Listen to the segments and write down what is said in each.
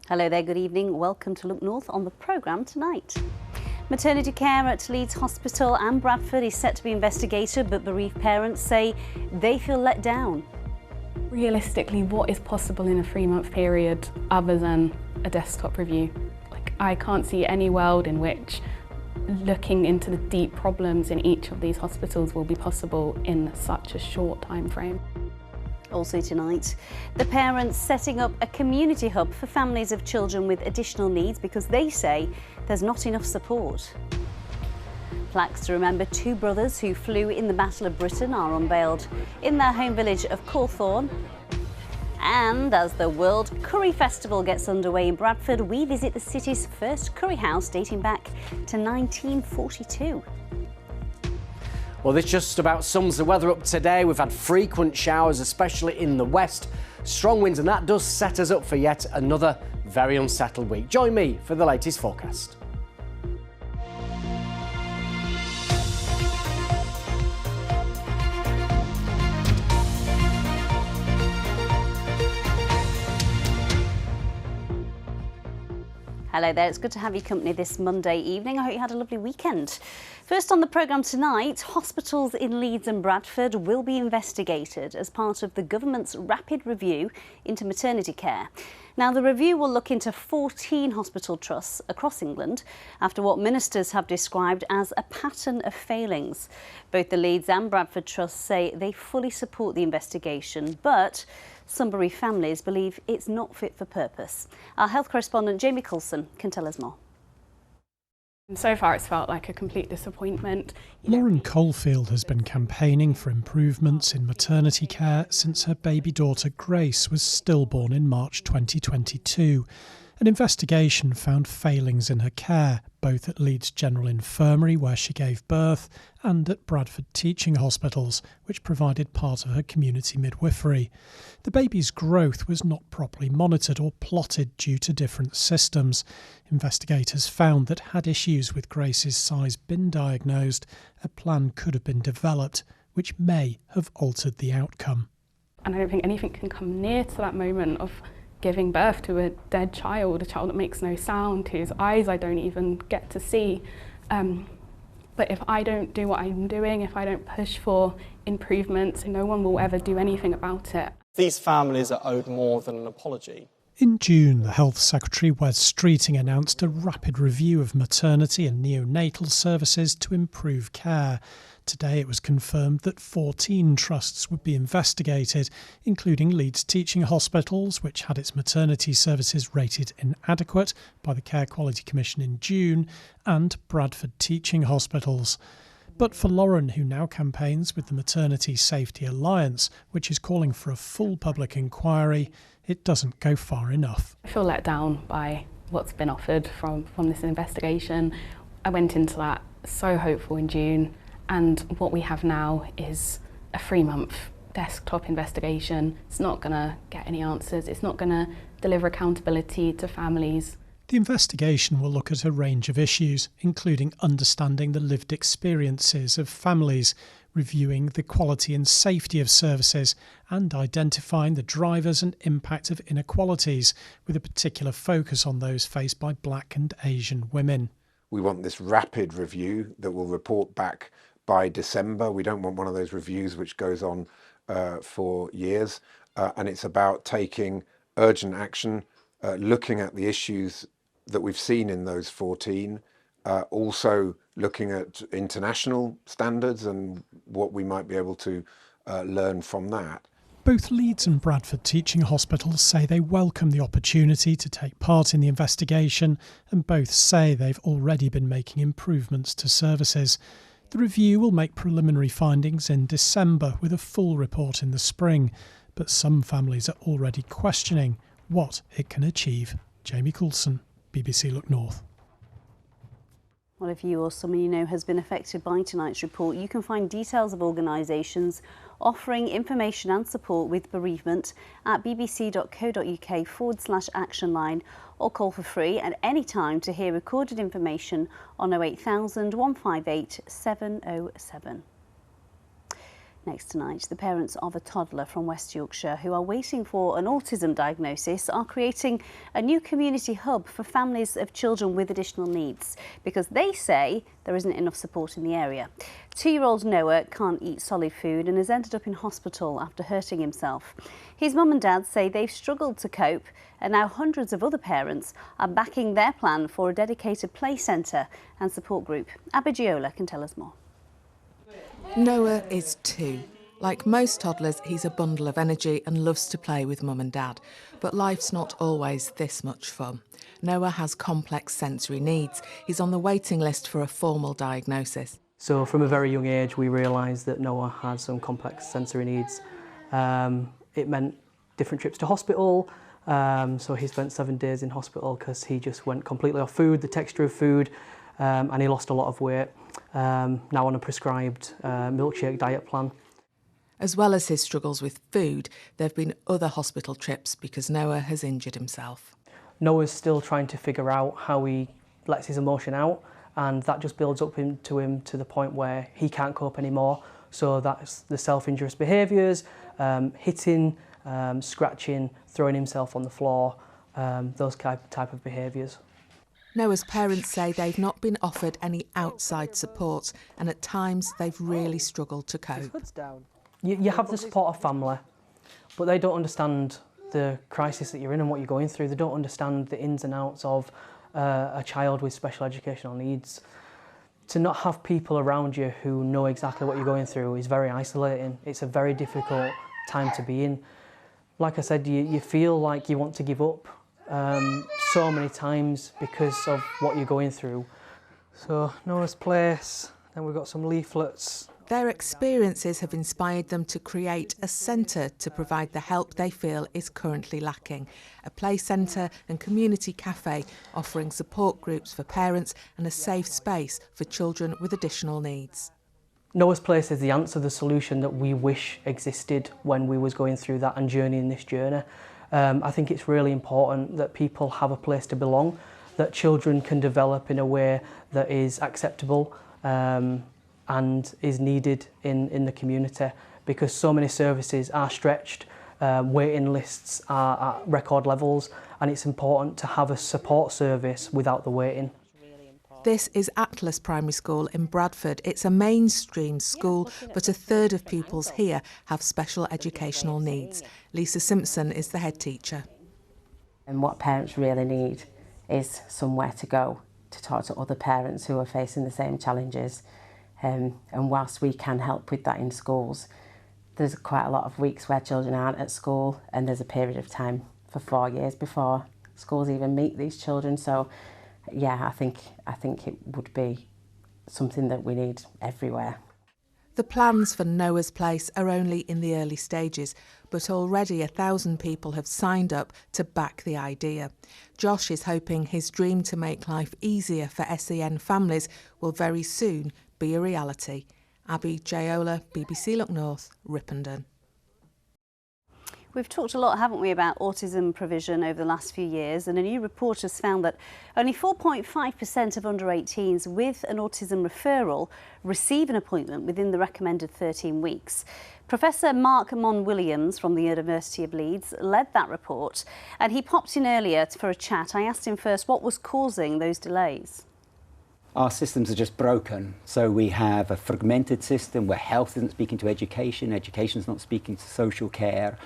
Hello there, good evening. Welcome to Look North on the programme tonight. Maternity care at Leeds Hospital and Bradford is set to be investigated, but bereaved parents say they feel let down. Realistically, what is possible in a 3-month period other than a desktop review? I can't see any world in which looking into the deep problems in each of these hospitals will be possible in such a short time frame. Also tonight, the parents setting up a community hub for families of children with additional needs because they say there's not enough support. Plaques to remember 2 brothers who flew in the Battle of Britain are unveiled in their home village of Cawthorne. And as the World Curry Festival gets underway in Bradford, we visit the city's first curry house dating back to 1942. Well, this just about sums the weather up today. We've had frequent showers, especially in the west, strong winds, and that does set us up for yet another very unsettled week. Join me for the latest forecast. Hello there, it's good to have your company this Monday evening. I hope you had a lovely weekend. First on the programme tonight, hospitals in Leeds and Bradford will be investigated as part of the government's rapid review into maternity care. Now, the review will look into 14 hospital trusts across England after what ministers have described as a pattern of failings. Both the Leeds and Bradford trusts say they fully support the investigation, but some bereaved families believe it's not fit for purpose. Our health correspondent Jamie Coulson can tell us more. So far it's felt like a complete disappointment. Lauren Coalfield has been campaigning for improvements in maternity care since her baby daughter Grace was stillborn in March 2022. An investigation found failings in her care, both at Leeds General Infirmary, where she gave birth, and at Bradford Teaching Hospitals, which provided part of her community midwifery. The baby's growth was not properly monitored or plotted due to different systems. Investigators found that had issues with Grace's size been diagnosed, a plan could have been developed, which may have altered the outcome. And I don't think anything can come near to that moment of giving birth to a dead child, a child that makes no sound, whose eyes I don't even get to see. But if I don't do what I'm doing, if I don't push for improvements, no one will ever do anything about it. These families are owed more than an apology. In June, the Health Secretary Wes Streeting announced a rapid review of maternity and neonatal services to improve care. Today it was confirmed that 14 trusts would be investigated, including Leeds Teaching Hospitals, which had its maternity services rated inadequate by the Care Quality Commission in June, and Bradford Teaching Hospitals. But for Lauren, who now campaigns with the Maternity Safety Alliance, which is calling for a full public inquiry, it doesn't go far enough. I feel let down by what's been offered from this investigation. I went into that so hopeful in June, and what we have now is a 3-month desktop investigation. It's not going to get any answers. It's not going to deliver accountability to families. The investigation will look at a range of issues, including understanding the lived experiences of families, reviewing the quality and safety of services, and identifying the drivers and impact of inequalities, with a particular focus on those faced by Black and Asian women. We want this rapid review that will report back by December. We don't want one of those reviews which goes on for years. And it's about taking urgent action, looking at the issues that we've seen in those 14, also looking at international standards and what we might be able to learn from that. Both Leeds and Bradford Teaching Hospitals say they welcome the opportunity to take part in the investigation, and both say they've already been making improvements to services. The review will make preliminary findings in December with a full report in the spring, but some families are already questioning what it can achieve. Jamie Coulson, BBC Look North. Well, if you or someone you know has been affected by tonight's report, you can find details of organisations offering information and support with bereavement at bbc.co.uk/action line, or call for free at any time to hear recorded information on 08000 158 707. Next tonight, the parents of a toddler from West Yorkshire who are waiting for an autism diagnosis are creating a new community hub for families of children with additional needs because they say there isn't enough support in the area. 2-year-old Noah can't eat solid food and has ended up in hospital after hurting himself. His mum and dad say they've struggled to cope, and now hundreds of other parents are backing their plan for a dedicated play centre and support group. Abby Giola can tell us more. Noah is 2. Like most toddlers, he's a bundle of energy and loves to play with mum and dad. But life's not always this much fun. Noah has complex sensory needs. He's on the waiting list for a formal diagnosis. So from a very young age, we realised that Noah had some complex sensory needs. It meant different trips to hospital. So he spent 7 days in hospital because he just went completely off food, the texture of food, and he lost a lot of weight. Now on a prescribed milkshake diet plan. As well as his struggles with food, there have been other hospital trips because Noah has injured himself. Noah's still trying to figure out how he lets his emotion out, and that just builds up into him to the point where he can't cope anymore. So that's the self-injurious behaviours, hitting, scratching, throwing himself on the floor, those type of behaviours. Noah's parents say they've not been offered any outside support, and at times they've really struggled to cope. You have the support of family, but they don't understand the crisis that you're in and what you're going through. They don't understand the ins and outs of a child with special educational needs. To not have people around you who know exactly what you're going through is very isolating. It's a very difficult time to be in. Like I said, you feel like you want to give up so many times because of what you're going through. So Noah's Place, then we've got some leaflets. Their experiences have inspired them to create a centre to provide the help they feel is currently lacking. A play centre and community cafe offering support groups for parents and a safe space for children with additional needs. Noah's Place is the answer, the solution that we wish existed when we was going through that and journeying this journey. I think it's really important that people have a place to belong, that children can develop in a way that is acceptable and is needed in the community, because so many services are stretched, waiting lists are at record levels, and it's important to have a support service without the waiting. This is Atlas Primary School in Bradford. It's a mainstream school, but a third of pupils here have special educational needs. Lisa Simpson is the head teacher. And what parents really need is somewhere to go to talk to other parents who are facing the same challenges. And whilst we can help with that in schools, there's quite a lot of weeks where children aren't at school, and there's a period of time for 4 years before schools even meet these children. So yeah, I think it would be something that we need everywhere. The plans for Noah's Place are only in the early stages, but already 1,000 people have signed up to back the idea. Josh is hoping his dream to make life easier for SEN families will very soon be a reality. Abby Giola, BBC Look North, Ripondon. We've talked a lot, haven't we, about autism provision over the last few years, and a new report has found that only 4.5% of under 18s with an autism referral receive an appointment within the recommended 13 weeks. Professor Mark Mon-Williams from the University of Leeds led that report, and he popped in earlier for a chat. I asked him first what was causing those delays. Our systems are just broken. So we have a fragmented system where health isn't speaking to education, education's not speaking to social care,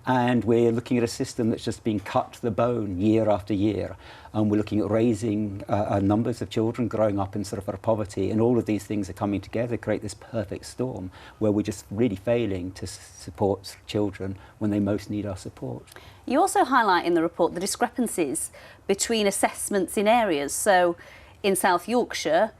and we're looking at a system that's just been cut to the bone year after year. And we're looking at raising numbers of children growing up in sort of poverty, and all of these things are coming together to create this perfect storm where we're just really failing to support children when they most need our support. You also highlight in the report the discrepancies between assessments in areas. So in South Yorkshire,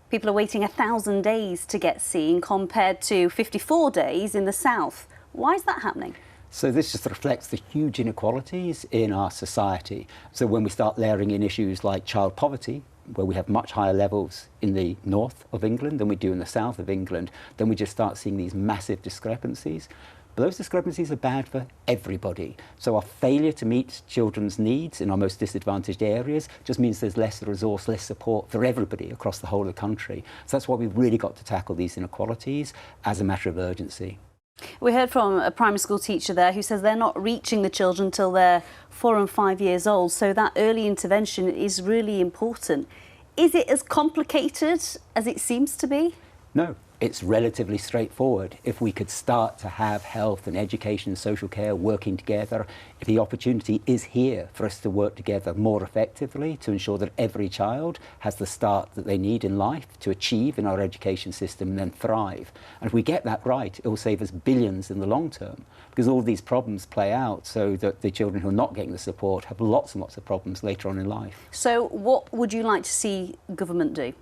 people are waiting 1,000 days to get seen compared to 54 days in the south. Why is that happening? So this just reflects the huge inequalities in our society. So when we start layering in issues like child poverty, where we have much higher levels in the north of England than we do in the south of England, then we just start seeing these massive discrepancies. But those discrepancies are bad for everybody. So our failure to meet children's needs in our most disadvantaged areas just means there's less resource, less support for everybody across the whole of the country. So that's why we've really got to tackle these inequalities as a matter of urgency. We heard from a primary school teacher there who says they're not reaching the children till they're 4 and 5 years old, so that early intervention is really important. Is it as complicated as it seems to be? No, it's relatively straightforward. If we could start to have health and education and social care working together, if the opportunity is here for us to work together more effectively to ensure that every child has the start that they need in life to achieve in our education system and then thrive. And if we get that right, it will save us billions in the long term, because all these problems play out so that the children who are not getting the support have lots and lots of problems later on in life. So what would you like to see government do?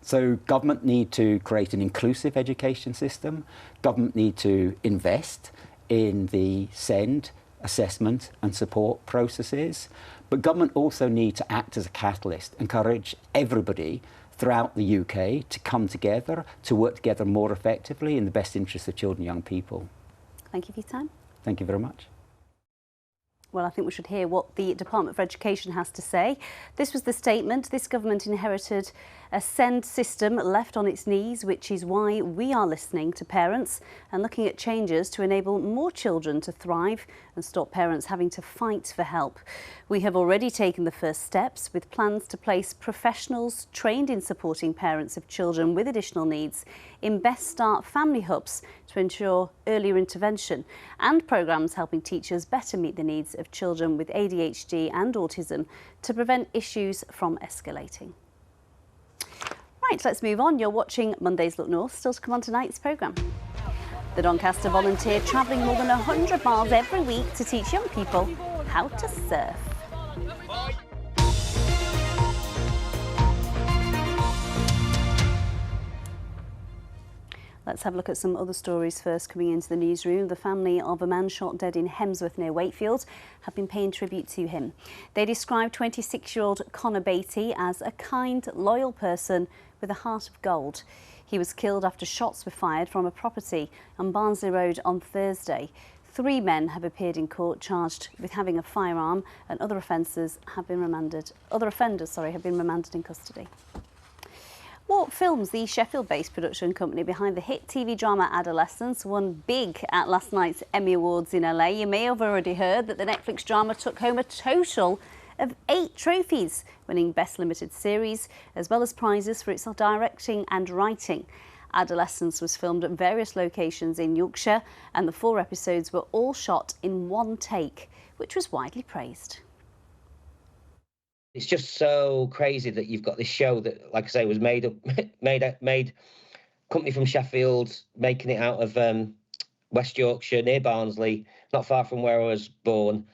So government need to create an inclusive education system. Government need to invest in the SEND assessment and support processes. But government also need to act as a catalyst, encourage everybody throughout the UK to come together, to work together more effectively in the best interests of children and young people. Thank you for your time. Thank you very much. Well, I think we should hear what the Department for Education has to say. This was the statement. This government inherited a SEND system left on its knees, which is why we are listening to parents and looking at changes to enable more children to thrive and stop parents having to fight for help. We have already taken the first steps with plans to place professionals trained in supporting parents of children with additional needs in Best Start family hubs to ensure earlier intervention, and programmes helping teachers better meet the needs of children with ADHD and autism to prevent issues from escalating. Right, let's move on. You're watching Monday's Look North, still to come on tonight's programme. The Doncaster volunteer travelling more than 100 miles every week to teach young people how to surf. Let's have a look at some other stories first coming into the newsroom. The family of a man shot dead in Hemsworth near Wakefield have been paying tribute to him. They described 26-year-old Connor Beatty as a kind, loyal person with a heart of gold. He was killed after shots were fired from a property on Barnsley Road on Thursday. 3 men have appeared in court charged with having a firearm, and other offenders have been remanded in custody. What Films, the Sheffield-based production company behind the hit TV drama Adolescence, won big at last night's Emmy Awards in LA. You may have already heard that the Netflix drama took home a total of 8 trophies, winning Best Limited Series, as well as prizes for its directing and writing. Adolescence was filmed at various locations in Yorkshire, and the 4 episodes were all shot in one take, which was widely praised. It's just so crazy that you've got this show that, like I say, was made company from Sheffield, making it out of West Yorkshire, near Barnsley, not far from where I was born.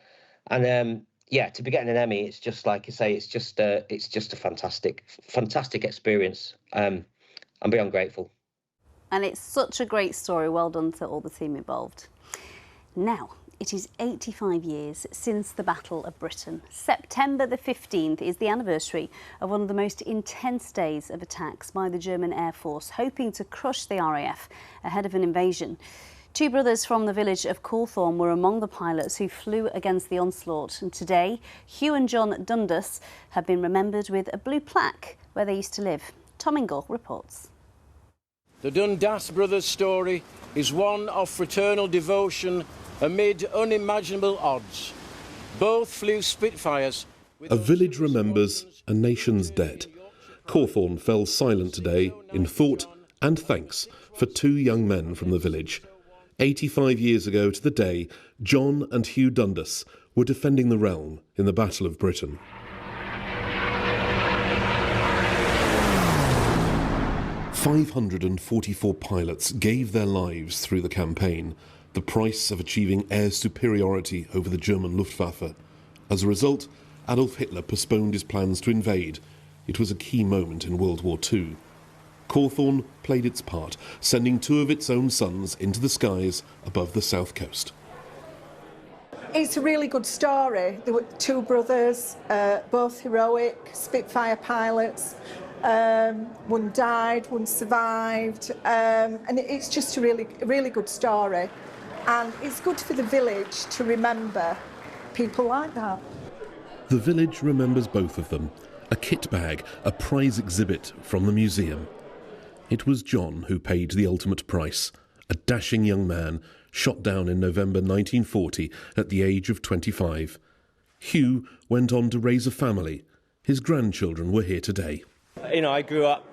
And yeah, to be getting an Emmy, it's just, like I say, it's just a fantastic experience. I'm beyond grateful. And it's such a great story. Well done to all the team involved. Now, it is 85 years since the Battle of Britain. September the 15th is the anniversary of one of the most intense days of attacks by the German Air Force, hoping to crush the RAF ahead of an invasion. 2 brothers from the village of Cawthorne were among the pilots who flew against the onslaught. And today, Hugh and John Dundas have been remembered with a blue plaque where they used to live. Tom Ingle reports. The Dundas brothers' story is one of fraternal devotion amid unimaginable odds. Both flew Spitfires. A village remembers, a nation's dead. Cawthorne fell silent today in thought and thanks for 2 young men from the village. 85 years ago to the day, John and Hugh Dundas were defending the realm in the Battle of Britain. "544 pilots gave their lives through the campaign, the price of achieving air superiority over the German Luftwaffe. As a result, Adolf Hitler postponed his plans to invade. It was a key moment in World War II. Cawthorne played its part, sending 2 of its own sons into the skies above the south coast. It's a really good story. There were 2 brothers, both heroic, Spitfire pilots. One died, one survived, and it's just a really good story. And it's good for the village to remember people like that. The village remembers both of them. A kit bag, a prize exhibit from the museum. It was John who paid the ultimate price, a dashing young man shot down in November 1940 at the age of 25. Hugh went on to raise a family. His grandchildren were here today. I grew up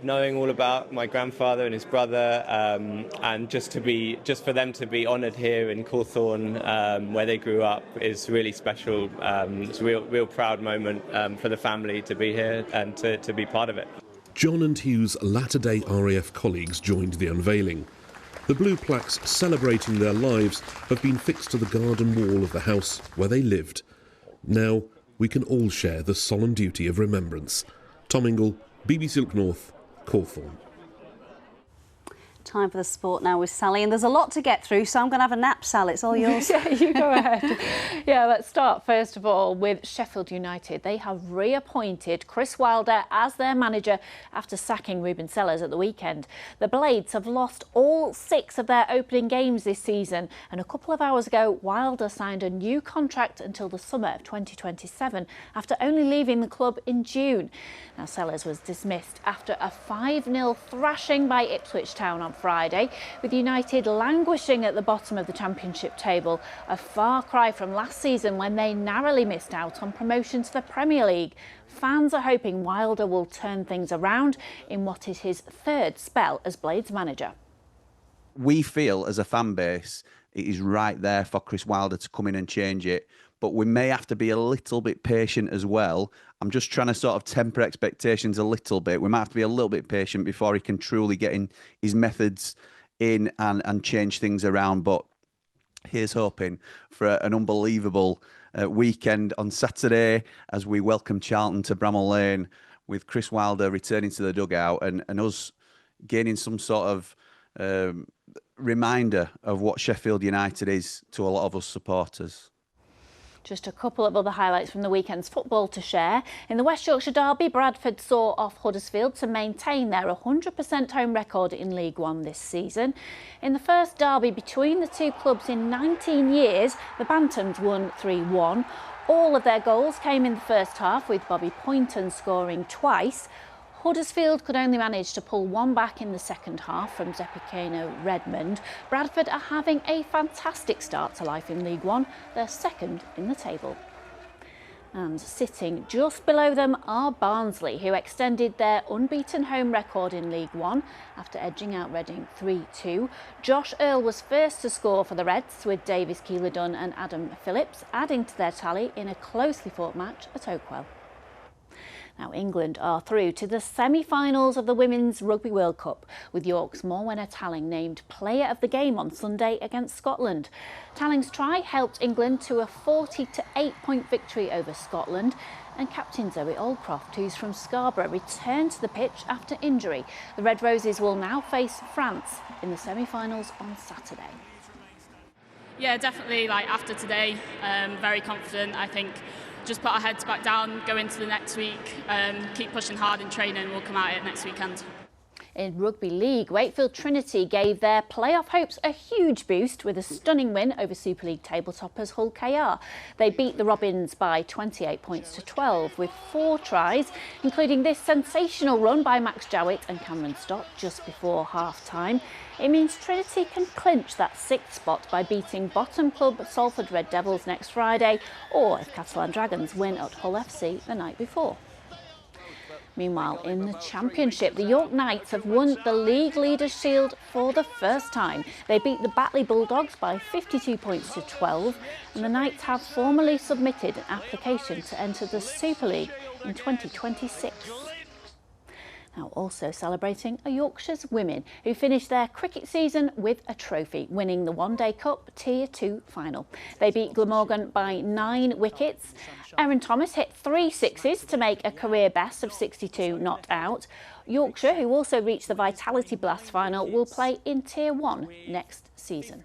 knowing all about my grandfather and his brother, and just for them to be honoured here in Cawthorne, where they grew up, is really special. It's a real proud moment for the family to be here and to be part of it. John and Hugh's latter-day RAF colleagues joined the unveiling. The blue plaques celebrating their lives have been fixed to the garden wall of the house where they lived. Now we can all share the solemn duty of remembrance. Tom Ingle, BBC Look North, Cawthorne. Time for the sport now with Sally, and there's a lot to get through, so I'm going to have a nap, Sally. It's all yours. Yeah, you go ahead. Yeah, let's start first of all with Sheffield United. They have reappointed Chris Wilder as their manager after sacking Ruben Sellers at the weekend. The Blades have lost all 6 of their opening games this season, and a couple of hours ago, Wilder signed a new contract until the summer of 2027 after only leaving the club in June. Now, Sellers was dismissed after a 5-0 thrashing by Ipswich Town on Friday, with United languishing at the bottom of the Championship table, a far cry from last season when they narrowly missed out on promotion to the Premier League. Fans are hoping Wilder will turn things around in what is his 3rd spell as Blades manager. We feel as a fan base it is right there for Chris Wilder to come in and change it, but we may have to be a little bit patient as well. I'm just trying to sort of temper expectations a little bit. We might have to be a little bit patient before he can truly get in his methods in and change things around. But here's hoping for an unbelievable weekend on Saturday as we welcome Charlton to Bramall Lane, with Chris Wilder returning to the dugout and us gaining some sort of reminder of what Sheffield United is to a lot of us supporters. Just a couple of other highlights from the weekend's football to share. In the West Yorkshire derby, Bradford saw off Huddersfield to maintain their 100% home record in League One this season. In the first derby between the two clubs in 19 years, the Bantams won 3-1. All of their goals came in the first half, with Bobby Poynton scoring twice. Huddersfield could only manage to pull one back in the second half from Zepicano Redmond. Bradford are having a fantastic start to life in League One. They're 2nd in the table. And sitting just below them are Barnsley, who extended their unbeaten home record in League One after edging out Reading 3-2. Josh Earl was first to score for the Reds, with Davis Keeler-Dunn and Adam Phillips adding to their tally in a closely fought match at Oakwell. Now, England are through to the semi-finals of the Women's Rugby World Cup, with York's Morwenna Talling named Player of the Game on Sunday against Scotland. Talling's try helped England to a 40-8 point victory over Scotland, and captain Zoe Aldcroft, who's from Scarborough, returned to the pitch after injury. The Red Roses will now face France in the semi-finals on Saturday. Yeah, definitely, after today, very confident. I think just put our heads back down, go into the next week, keep pushing hard in training, we'll come out it next weekend. In Rugby League, Wakefield Trinity gave their playoff hopes a huge boost with a stunning win over Super League table-toppers Hull KR. They beat the Robins by 28 points to 12 with 4 tries, including this sensational run by Max Jowett and Cameron Stott just before half-time. It means Trinity can clinch that 6th spot by beating bottom club Salford Red Devils next Friday, or if Catalan Dragons win at Hull FC the night before. Meanwhile, in the Championship, the York Knights have won the League Leaders' Shield for the first time. They beat the Batley Bulldogs by 52 points to 12, and the Knights have formally submitted an application to enter the Super League in 2026. Now, also celebrating are Yorkshire's women, who finished their cricket season with a trophy, winning the One Day Cup Tier 2 final. They beat Glamorgan by 9 wickets. Erin Thomas hit 3 sixes to make a career best of 62 not out. Yorkshire, who also reached the Vitality Blast final, will play in Tier 1 next season.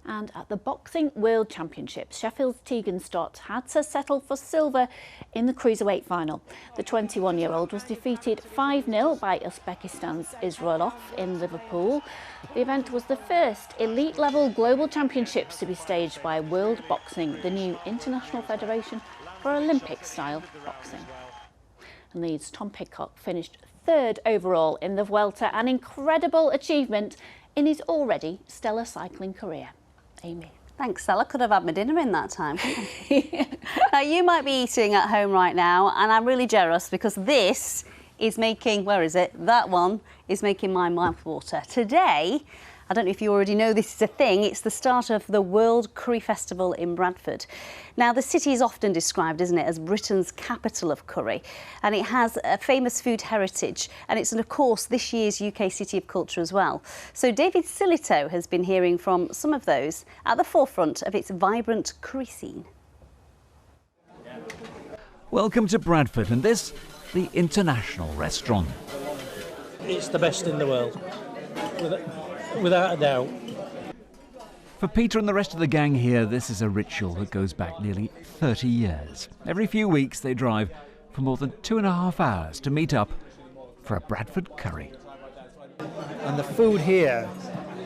And at the Boxing World Championships, Sheffield's Tegan Stott had to settle for silver in the cruiserweight final. The 21-year-old was defeated 5-0 by Uzbekistan's Israilov in Liverpool. The event was the first elite-level global championships to be staged by World Boxing, the new international federation for Olympic-style boxing. And Leeds' Tom Pidcock finished 3rd overall in the Vuelta, an incredible achievement in his already stellar cycling career. Amy. Thanks, Stella. Could have had my dinner in that time, couldn't I? Now, you might be eating at home right now, and I'm really jealous because this is making, where is it? That one is making my mouth water. Today, I don't know if you already know this is a thing, it's the start of the World Curry Festival in Bradford. Now, the city is often described, isn't it, as Britain's capital of curry, and it has a famous food heritage, and it's, of course, this year's UK City of Culture as well. So David Silito has been hearing from some of those at the forefront of its vibrant curry scene. Welcome to Bradford, and this, the International Restaurant. It's the best in the world, without a doubt. For Peter and the rest of the gang here, this is a ritual that goes back nearly 30 years. Every few weeks they drive for more than 2.5 hours to meet up for a Bradford curry. And the food here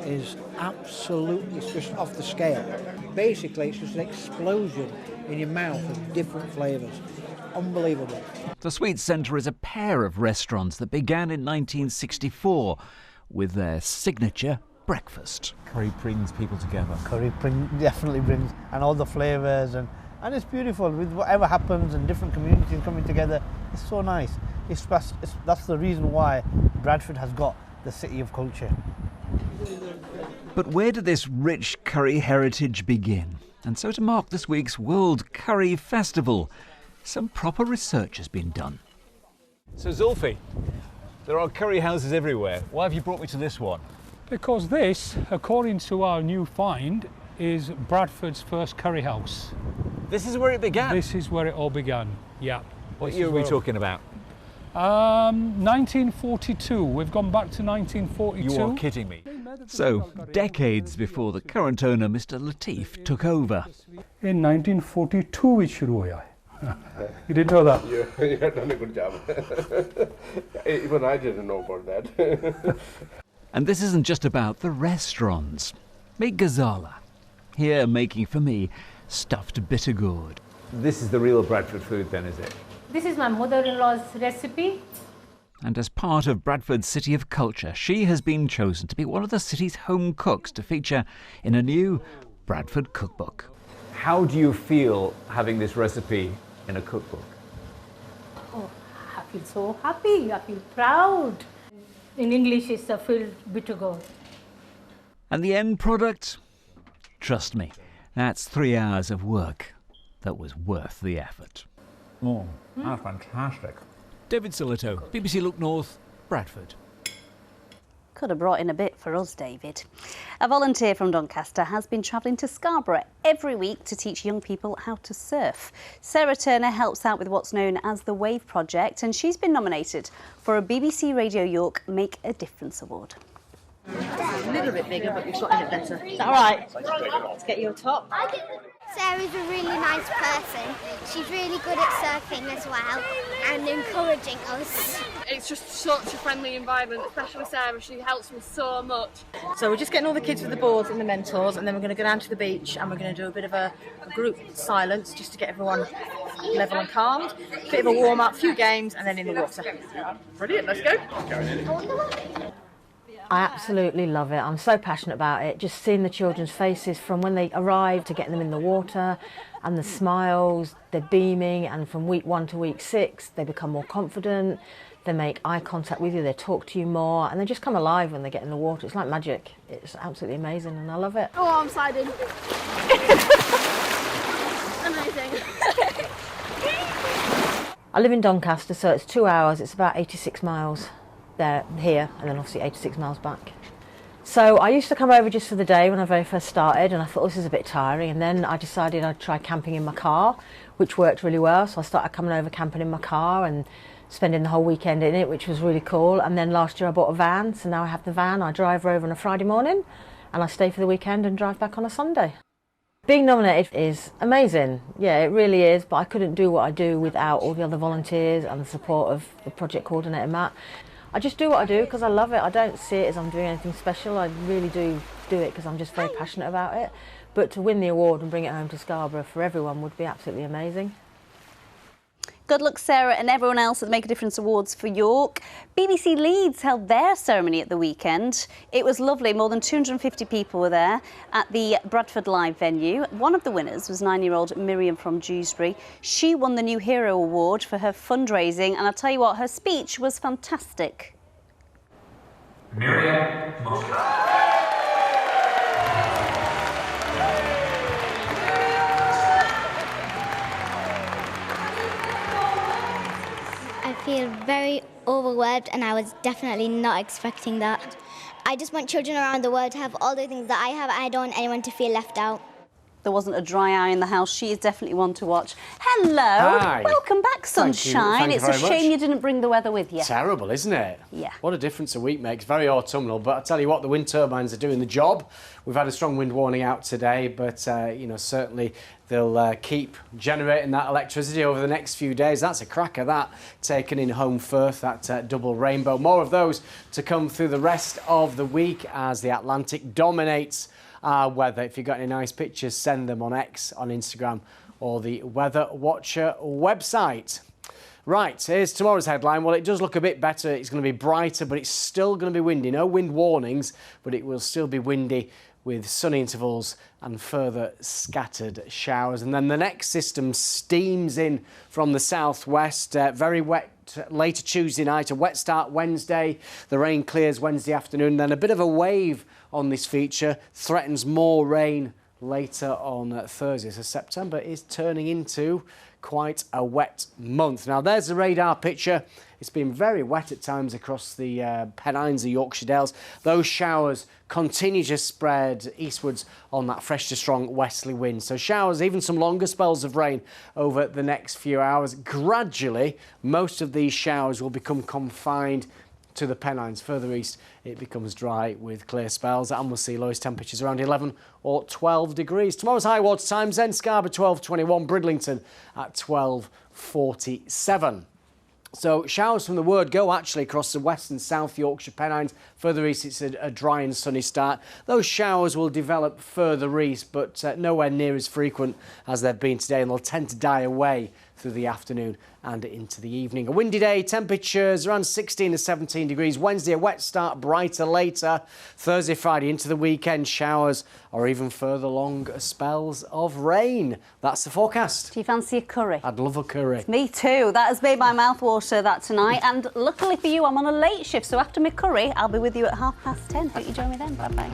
is absolutely just off the scale. Basically, it's just an explosion in your mouth of different flavours. Unbelievable. The Sweets Centre is a pair of restaurants that began in 1964 with their signature breakfast. Curry brings people together. Definitely brings, and all the flavours, and it's beautiful with whatever happens and different communities coming together. It's so nice. That's the reason why Bradford has got the City of Culture. But where did this rich curry heritage begin? And so to mark this week's World Curry Festival, some proper research has been done. So Zulfi, there are curry houses everywhere. Why have you brought me to this one? Because this, according to our new find, is Bradford's first curry house. This is where it began? This is where it all began, yeah. What year are we talking about? 1942. We've gone back to 1942. You are kidding me. So, decades before the current owner, Mr. Latif, took over. In 1942 it shuru hua hai. You didn't know that? Yeah, you have done a good job. Even I didn't know about that. And this isn't just about the restaurants. Meet Ghazala, here making for me stuffed bitter gourd. This is the real Bradford food then, is it? This is my mother-in-law's recipe. And as part of Bradford's City of Culture, she has been chosen to be one of the city's home cooks to feature in a new Bradford cookbook. How do you feel having this recipe in a cookbook? Oh, I feel so happy, I feel proud. In English, it's a filled bitter gourd. And the end product? Trust me, that's 3 hours of work that was worth the effort. Oh, that's fantastic. David Silito, BBC Look North, Bradford. Could have brought in a bit for us, David. A volunteer from Doncaster has been travelling to Scarborough every week to teach young people how to surf. Sarah Turner helps out with what's known as the Wave Project, and she's been nominated for a BBC Radio York Make a Difference Award. A little bit bigger, but we've got it better. Is that all right? Let's get your top. Sarah's a really nice person. She's really good at surfing as well and encouraging us. It's just such a friendly environment, especially Sarah. She helps me so much. So we're just getting all the kids with the boards and the mentors, and then we're going to go down to the beach and we're going to do a bit of a group silence just to get everyone level and calmed. Bit of a warm-up, few games, and then in the water. Brilliant, let's go. I absolutely love it. I'm so passionate about it. Just seeing the children's faces from when they arrive to getting them in the water, and the smiles, they're beaming, and from week 1 to week 6 they become more confident, they make eye contact with you, they talk to you more, and they just come alive when they get in the water. It's like magic. It's absolutely amazing and I love it. Oh, I'm sliding. Amazing. I live in Doncaster, so it's 2 hours, it's about 86 miles. Here, and then obviously 86 miles back. So I used to come over just for the day when I very first started, and I thought this is a bit tiring, and then I decided I'd try camping in my car, which worked really well. So I started coming over camping in my car and spending the whole weekend in it, which was really cool. And then last year I bought a van, so now I have the van. I drive over on a Friday morning and I stay for the weekend and drive back on a Sunday. Being nominated is amazing, yeah, it really is, but I couldn't do what I do without all the other volunteers and the support of the project coordinator Matt. I just do what I do because I love it. I don't see it as I'm doing anything special. I really do it because I'm just very passionate about it. But to win the award and bring it home to Scarborough for everyone would be absolutely amazing. Good luck, Sarah, and everyone else at the Make a Difference Awards for York. BBC Leeds held their ceremony at the weekend. It was lovely. More than 250 people were there at the Bradford Live venue. One of the winners was 9-year-old Miriam from Dewsbury. She won the New Hero Award for her fundraising, and I'll tell you what, her speech was fantastic. Miriam I feel very overwhelmed, and I was definitely not expecting that. I just want children around the world to have all the things that I have. I don't want anyone to feel left out. There wasn't a dry eye in the house. She is definitely one to watch. Hello. Hi. Welcome back, Sunshine. Thank you It's a very shame much. you didn't bring the weather with you. Terrible, isn't it? Yeah. What a difference a week makes. Very autumnal, but I tell you what, the wind turbines are doing the job. We've had a strong wind warning out today, but you know, certainly they'll keep generating that electricity over the next few days. That's a cracker, that, taken in home Firth, that double rainbow. More of those to come through the rest of the week as the Atlantic dominates our weather. If you've got any nice pictures, send them on X, on Instagram, or the Weather Watcher website. Right, here's tomorrow's headline. Well, it does look a bit better. It's going to be brighter, but it's still going to be windy. No wind warnings, but it will still be windy with sunny intervals and further scattered showers. And then the next system steams in from the southwest. Very wet later Tuesday night, a wet start Wednesday. The rain clears Wednesday afternoon. Then a bit of a wave on this feature threatens more rain later on Thursday. So September is turning into quite a wet month. Now there's the radar picture. It's been very wet at times across the Pennines, the Yorkshire Dales. Those showers continue to spread eastwards on that fresh to strong westerly wind. So showers, even some longer spells of rain over the next few hours. Gradually, most of these showers will become confined to the Pennines. Further east, it becomes dry with clear spells, and we'll see lowest temperatures around 11 or 12 degrees. Tomorrow's high water times then: Scarborough 12:21, Bridlington at 12:47. So showers from the word go actually across the west and south Yorkshire Pennines. Further east, it's a dry and sunny start. Those showers will develop further east, but nowhere near as frequent as they've been today, and they'll tend to die away through the afternoon and into the evening. A windy day, temperatures around 16 to 17 degrees. Wednesday, a wet start, brighter later. Thursday, Friday into the weekend, showers or even further long spells of rain. That's the forecast. Do you fancy a curry? I'd love a curry. Me too. That has made my mouth water, that tonight. And luckily for you, I'm on a late shift, so after my curry, I'll be with you at 10:30. Hope you join me then. Bye-bye.